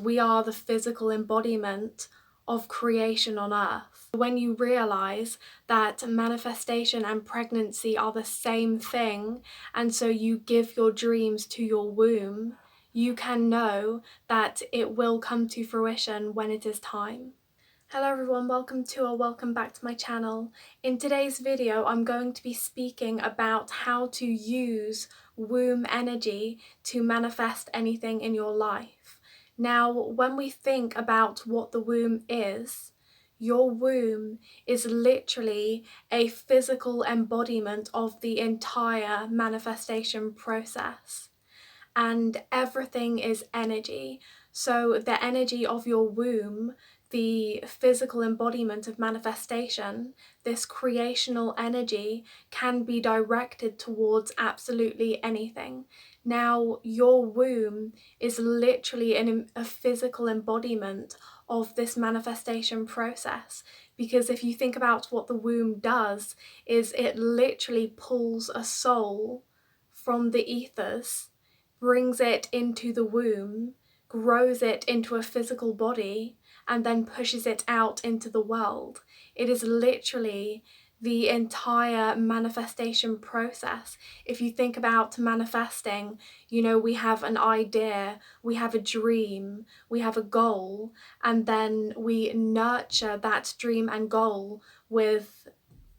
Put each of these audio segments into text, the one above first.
We are the physical embodiment of creation on earth. When you realize that manifestation and pregnancy are the same thing, and so you give your dreams to your womb, you can know that it will come to fruition when it is time. Hello everyone, welcome back to my channel. In today's video, I'm going to be speaking about how to use womb energy to manifest anything in your life. Now, when we think about what the womb is, your womb is literally a physical embodiment of the entire manifestation process. And everything is energy. So the energy of your womb, the physical embodiment of manifestation, this creational energy can be directed towards absolutely anything. Now, your womb is literally a physical embodiment of this manifestation process, because if you think about what the womb does, is it literally pulls a soul from the ethers, brings it into the womb, grows it into a physical body, and then pushes it out into the world. It is literally the entire manifestation process. If you think about manifesting, we have an idea, we have a dream, we have a goal, and then we nurture that dream and goal with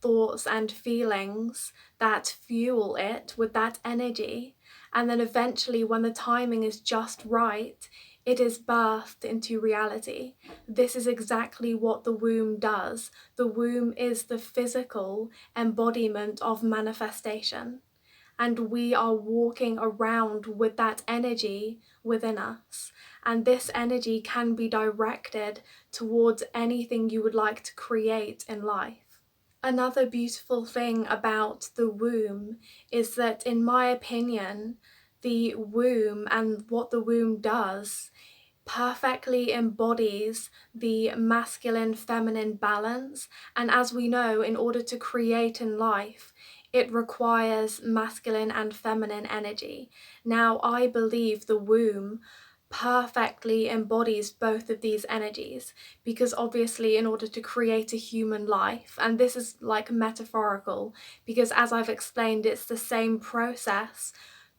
thoughts and feelings that fuel it with that energy. And then eventually, when the timing is just right, it is birthed into reality. This is exactly what the womb does. The womb is the physical embodiment of manifestation. And we are walking around with that energy within us. And this energy can be directed towards anything you would like to create in life. Another beautiful thing about the womb is that, in my opinion, the womb and what the womb does perfectly embodies the masculine-feminine balance. And as we know, in order to create in life, it requires masculine and feminine energy. Now, I believe the womb perfectly embodies both of these energies, because obviously in order to create a human life, and this is like metaphorical, because as I've explained, it's the same process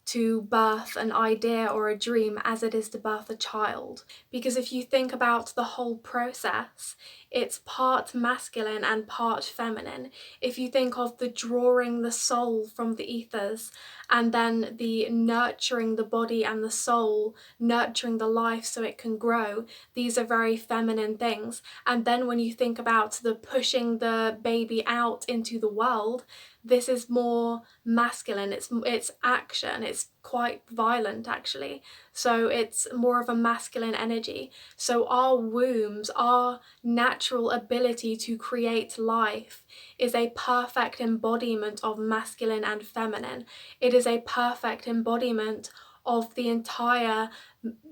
to birth an idea or a dream as it is to birth a child. Because if you think about the whole process, it's part masculine and part feminine. If you think of the drawing the soul from the ethers, and then the nurturing the body and the soul, nurturing the life so it can grow, these are very feminine things. And then when you think about the pushing the baby out into the world, this is more masculine. It's action. It's quite violent, actually. So it's more of a masculine energy. So our wombs, our natural ability to create life, is a perfect embodiment of masculine and feminine. It is a perfect embodiment of the entire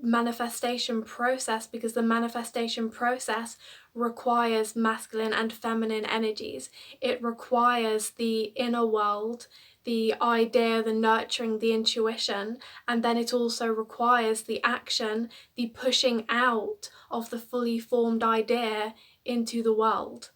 manifestation process, because the manifestation process requires masculine and feminine energies. It requires the inner world, the idea, the nurturing, the intuition, and then it also requires the action, the pushing out of the fully formed idea into the world.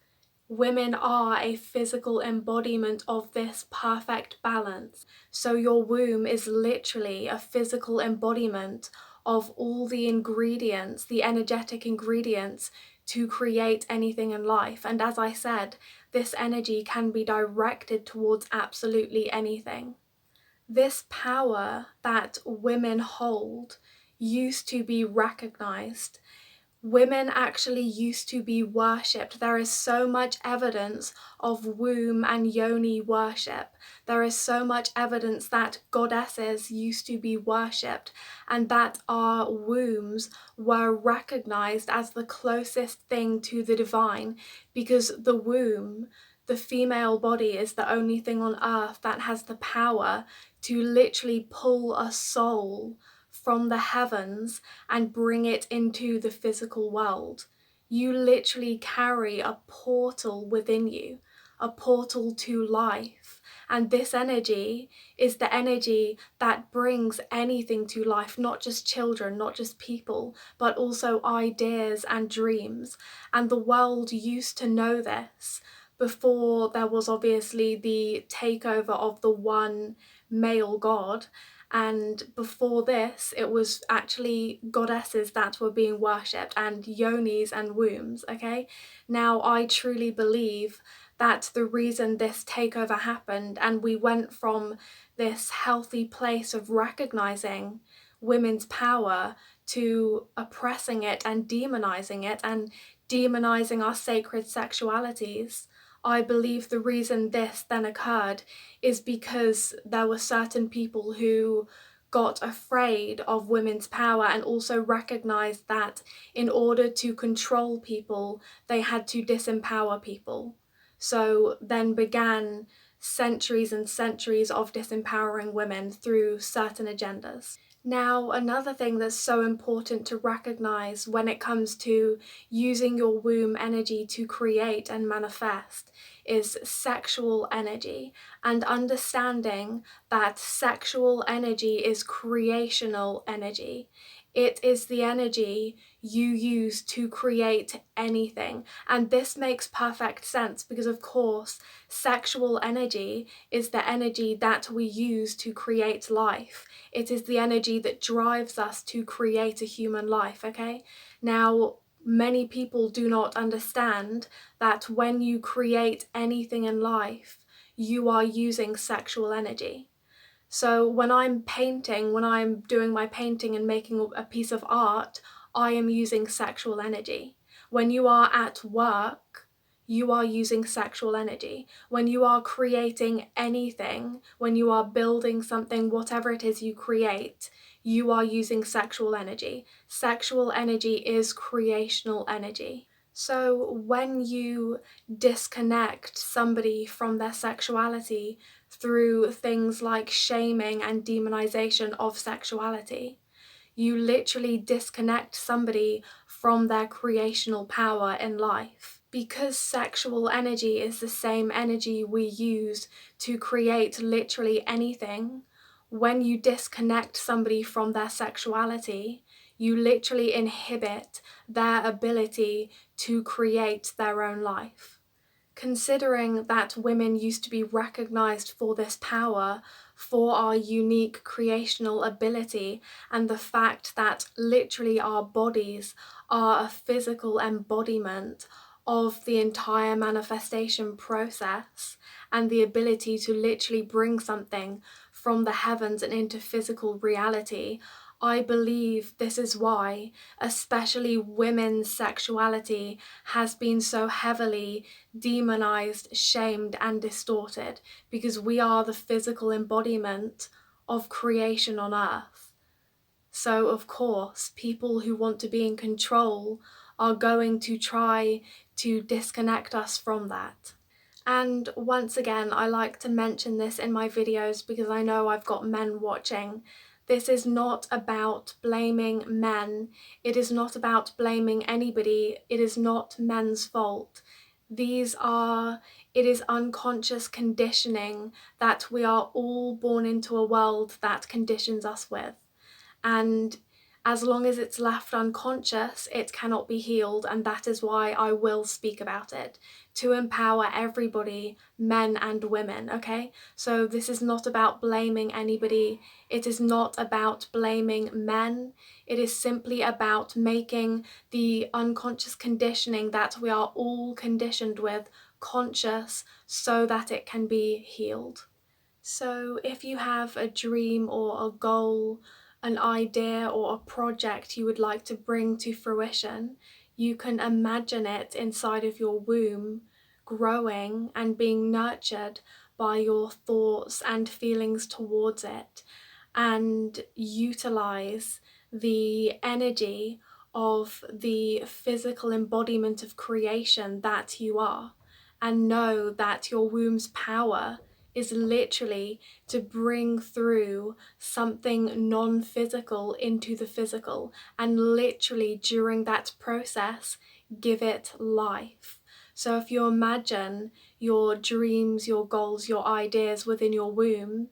Women are a physical embodiment of this perfect balance. So your womb is literally a physical embodiment of all the ingredients, the energetic ingredients, to create anything in life. And as I said, this energy can be directed towards absolutely anything. This power that women hold used to be recognized. Women actually used to be worshipped. There is so much evidence of womb and yoni worship. There is so much evidence that goddesses used to be worshipped, and that our wombs were recognized as the closest thing to the divine, because the womb, the female body, is the only thing on earth that has the power to literally pull a soul from the heavens and bring it into the physical world. You literally carry a portal within you, a portal to life. And this energy is the energy that brings anything to life, not just children, not just people, but also ideas and dreams. And the world used to know this before there was obviously the takeover of the one male god. And before this, it was actually goddesses that were being worshipped, and yonis and wombs, okay? Now, I truly believe that the reason this takeover happened and we went from this healthy place of recognizing women's power to oppressing it and demonizing our sacred sexualities, I believe the reason this then occurred is because there were certain people who got afraid of women's power and also recognized that in order to control people, they had to disempower people. So then began centuries and centuries of disempowering women through certain agendas. Now, another thing that's so important to recognize when it comes to using your womb energy to create and manifest is sexual energy, and understanding that sexual energy is creational energy. It is the energy you use to create anything. And this makes perfect sense because, of course, sexual energy is the energy that we use to create life. It is the energy that drives us to create a human life, okay? Now, many people do not understand that when you create anything in life, you are using sexual energy. So when I'm painting, when I'm doing my painting and making a piece of art, I am using sexual energy. When you are at work, you are using sexual energy. When you are creating anything, when you are building something, whatever it is you create, you are using sexual energy. Sexual energy is creational energy. So when you disconnect somebody from their sexuality through things like shaming and demonization of sexuality, you literally disconnect somebody from their creational power in life. Because sexual energy is the same energy we use to create literally anything, when you disconnect somebody from their sexuality, you literally inhibit their ability to create their own life. Considering that women used to be recognized for this power, for our unique creational ability, and the fact that literally our bodies are a physical embodiment of the entire manifestation process, and the ability to literally bring something from the heavens and into physical reality, I believe this is why, especially women's sexuality has been so heavily demonized, shamed, and distorted, because we are the physical embodiment of creation on earth. So, of course, people who want to be in control are going to try to disconnect us from that. And once again, I like to mention this in my videos because I know I've got men watching. This is not about blaming men. It is not about blaming anybody. It is not men's fault. It is unconscious conditioning that we are all born into a world that conditions us with. And as long as it's left unconscious, it cannot be healed, and that is why I will speak about it, to empower everybody, men and women, okay? So this is not about blaming anybody, it is not about blaming men, it is simply about making the unconscious conditioning that we are all conditioned with conscious so that it can be healed. So if you have a dream or a goal, an idea or a project you would like to bring to fruition, you can imagine it inside of your womb, growing and being nurtured by your thoughts and feelings towards it, and utilize the energy of the physical embodiment of creation that you are, and know that your womb's power is literally to bring through something non-physical into the physical, and literally during that process give it life. So if you imagine your dreams, your goals, your ideas within your womb,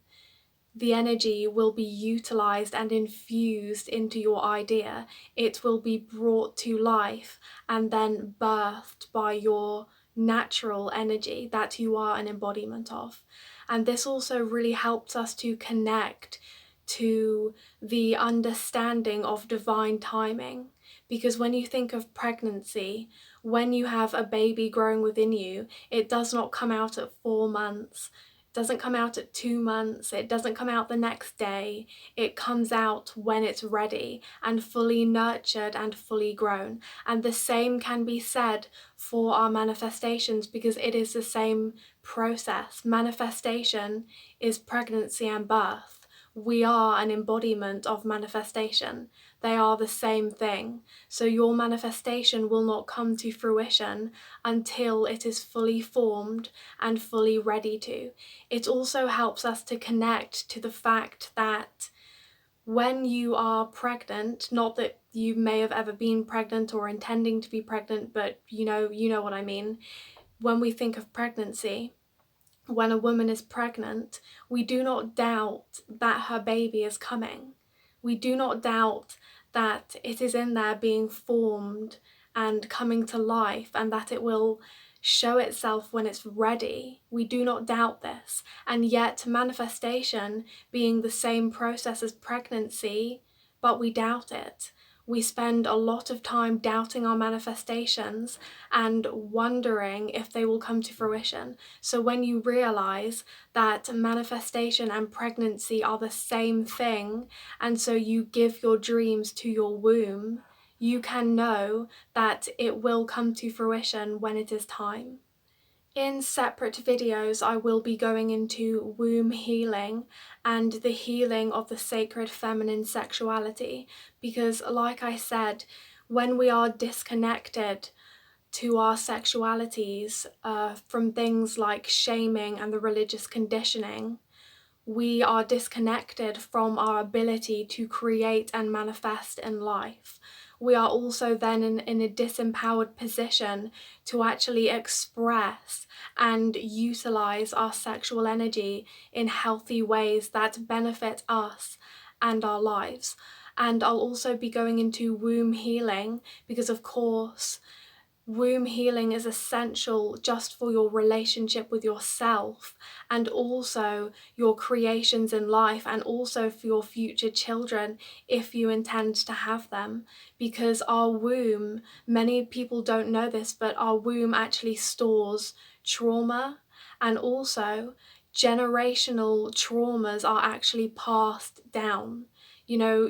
the energy will be utilized and infused into your idea. It will be brought to life and then birthed by your natural energy that you are an embodiment of. And this also really helps us to connect to the understanding of divine timing. Because when you think of pregnancy, when you have a baby growing within you, it does not come out at 4 months. Doesn't come out at 2 months, it doesn't come out the next day, it comes out when it's ready and fully nurtured and fully grown. And the same can be said for our manifestations, because it is the same process. Manifestation is pregnancy and birth. We are an embodiment of manifestation. They are the same thing. So your manifestation will not come to fruition until it is fully formed and fully ready to. It also helps us to connect to the fact that when you are pregnant, not that you may have ever been pregnant or intending to be pregnant, but you know what I mean. When we think of pregnancy, when a woman is pregnant, we do not doubt that her baby is coming. We do not doubt that it is in there being formed and coming to life, and that it will show itself when it's ready. We do not doubt this. And yet manifestation being the same process as pregnancy, but we doubt it. We spend a lot of time doubting our manifestations and wondering if they will come to fruition. So when you realize that manifestation and pregnancy are the same thing, and so you give your dreams to your womb, you can know that it will come to fruition when it is time. In separate videos, I will be going into womb healing and the healing of the sacred feminine sexuality, because like I said, when we are disconnected to our sexualities from things like shaming and the religious conditioning, we are disconnected from our ability to create and manifest in life. We are also then in a disempowered position to actually express and utilize our sexual energy in healthy ways that benefit us and our lives. And I'll also be going into womb healing because, of course, womb healing is essential just for your relationship with yourself and also your creations in life, and also for your future children if you intend to have them. Because our womb, many people don't know this, but our womb actually stores trauma, and also generational traumas are actually passed down. You know,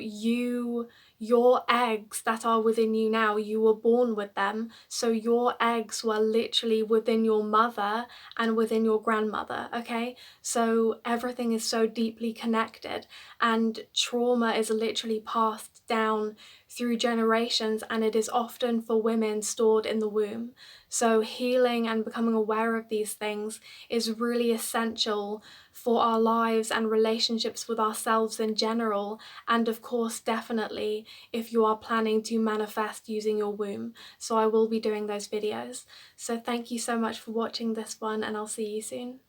your eggs that are within you now, you were born with them, so your eggs were literally within your mother and within your grandmother, okay? So everything is so deeply connected, and trauma is literally passed down through generations, and it is often for women stored in the womb. So healing and becoming aware of these things is really essential for our lives and relationships with ourselves in general, and of course definitely if you are planning to manifest using your womb. So I will be doing those videos. So thank you so much for watching this one, and I'll see you soon.